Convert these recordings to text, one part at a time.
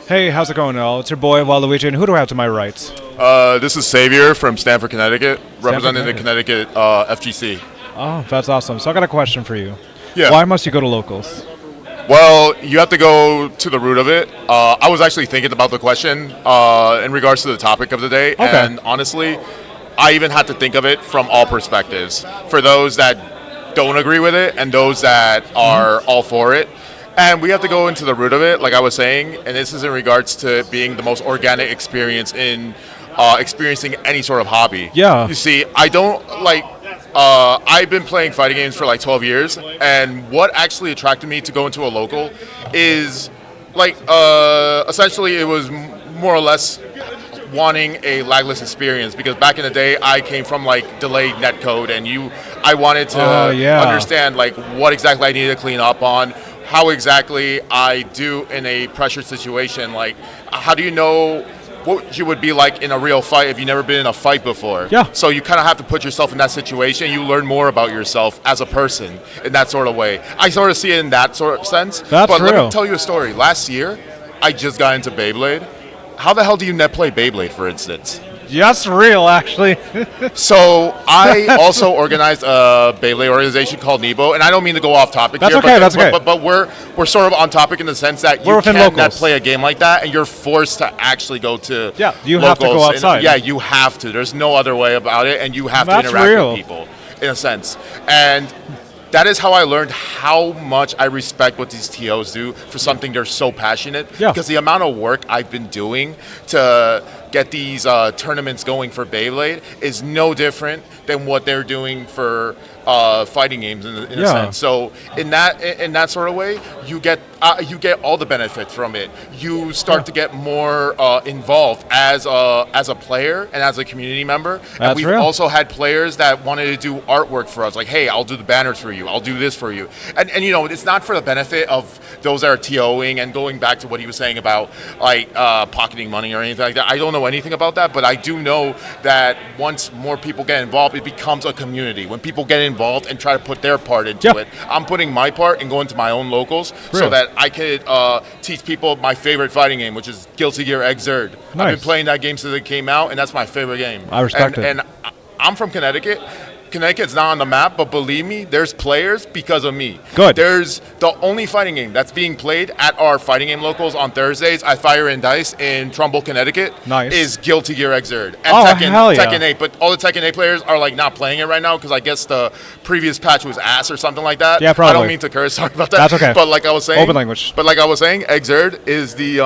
Hey, how's it going, all? It's your boy, Waluigi, and who do I have to my right? This is Xavier from Stamford, Connecticut, representing the Connecticut. Connecticut FGC. Oh, that's awesome. So I got a question for you. Yeah. Why must you go to locals? Well, you have to go to the root of it. I was actually thinking about the question in regards to the topic of the day, Okay. and honestly, I even had to think of it from all perspectives. For those that don't agree with it and those that are all for it. And we have to go into the root of it, like I was saying, and this is in regards to it being the most organic experience in experiencing any sort of hobby. Yeah. You see, I don't like. I've been playing fighting games for like 12 years, and what actually attracted me to go into a local is like essentially it was more or less wanting a lagless experience, because back in the day I came from like delayed netcode, and I wanted to understand like what exactly I needed to clean up on, how exactly I do in a pressure situation. Like, how do you know what you would be like in a real fight if you've never been in a fight before? Yeah. So you kind of have to put yourself in that situation. You learn more about yourself as a person in that sort of way. I sort of see it in that sort of sense. That's but real. let me tell you a story. Last year, I just got into Beyblade. How the hell do you net play Beyblade, for instance? That's real, actually. So I also organized a Beyblade organization called Nebo, and I don't mean to go off topic That's here, okay, but, that's okay. but we're sort of on topic in the sense that We're you within can't net locals. play a game like that, and you're forced to actually go to Yeah, you have to go locals. outside. Yeah, you have to. There's no other way about it, and you have to That's interact real. with people in a sense. And that is how I learned how much I respect what these TOs do for something they're so passionate. Yeah. Because the amount of work I've been doing to get these tournaments going for Beyblade is no different than what they're doing for fighting games in a Yeah. sense. So in that sort of way, you get all the benefits from it. You start to get more involved as a player and as a community member. And That's we've real. also had players that wanted to do artwork for us, like, hey, I'll do the banners for you, I'll do this for you. And you know, it's not for the benefit of those that are TOing, and going back to what he was saying about like pocketing money or anything like that. I don't know anything about that, but I do know that once more people get involved, it becomes a community. When people get involved and try to put their part into it, I'm putting my part and going to my own locals so Real. that I could teach people my favorite fighting game, which is Guilty Gear Xrd. I've Nice. been playing that game since it came out, and that's my favorite game. I respect it. And I'm from Connecticut. Connecticut's not on the map, but believe me, there's players because of me. Good. There's the only fighting game that's being played at our fighting game locals on Thursdays at Fire and Dice in Trumbull, Connecticut. Nice. Is Guilty Gear Xrd. And Oh, hell yeah. Tekken 8. But all the Tekken 8 players are like not playing it right now because I guess the previous patch was ass or something like that. Yeah, probably. I don't mean to curse. Sorry about that. That's okay. But like I was saying, Open language. But like I was saying, Xrd is the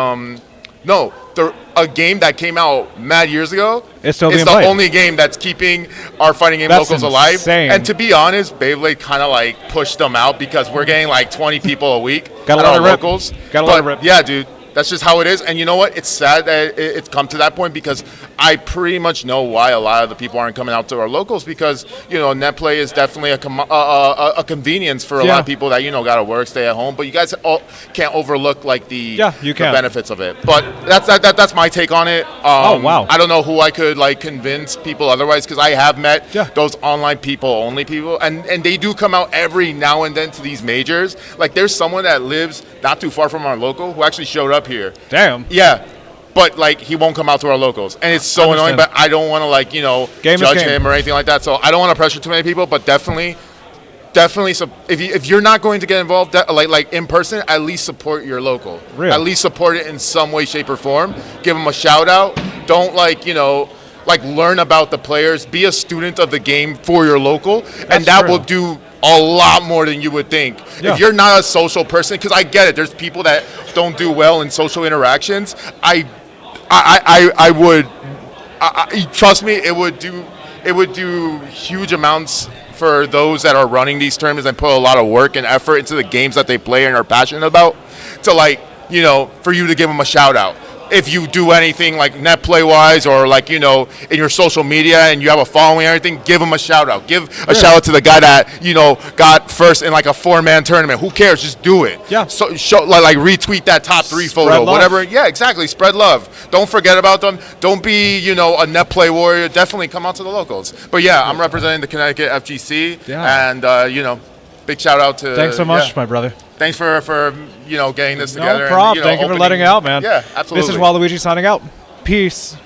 a game that came out mad years ago. It's still it's being the played. only game that's keeping our fighting game That's locals alive. insane. And to be honest, Beyblade kind of like pushed them out because we're getting like 20 people a week Gotta at let our it rip. locals. Gotta let it rip. Yeah, dude. That's just how it is. And you know what? It's sad that it's come to that point, because I pretty much know why a lot of the people aren't coming out to our locals, because, you know, net play is definitely a convenience for a lot of people that, you know, got to work, stay at home. But you guys all can't overlook, like, the benefits of it. But that's my take on it. Oh, wow. I don't know who I could, like, convince people otherwise, because I have met those online people, only people. And they do come out every now and then to these majors. Like, there's someone that lives not too far from our local who actually showed up here. Damn. Yeah. But, like, he won't come out to our locals. And it's so annoying, but I don't want to, like, you know, judge him or anything like that. So I don't want to pressure too many people, but definitely, so if you're not going to get involved, like in person, at least support your local. Real. At least support it in some way, shape, or form. Give them a shout out. Don't, like, you know, like, learn about the players. Be a student of the game for your local, and that will do a lot more than you would think. Yeah. If you're not a social person, because I get it, there's people that don't do well in social interactions. I would trust me, it would do huge amounts for those that are running these tournaments and put a lot of work and effort into the games that they play and are passionate about, to, like, you know, for you to give them a shout out. If you do anything like net play wise, or, like, you know, in your social media and you have a following and everything, give them a shout out. Give a shout out to the guy that, you know, got first in like a 4-man tournament. Who cares? Just do it. Yeah. So show, like retweet that top 3 photo, love. whatever. Yeah, exactly. Spread love. Don't forget about them. Don't be, you know, a net play warrior. Definitely come out to the locals. But yeah, I'm representing the Connecticut FGC, and you know, big shout out to. Thanks so much, yeah. my brother. Thanks for getting this together. No problem. And, Thank you for letting it out, man. Yeah, absolutely. This is Waluigi signing out. Peace.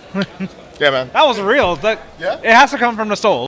Yeah, man. That was real. Yeah? It has to come from the soul.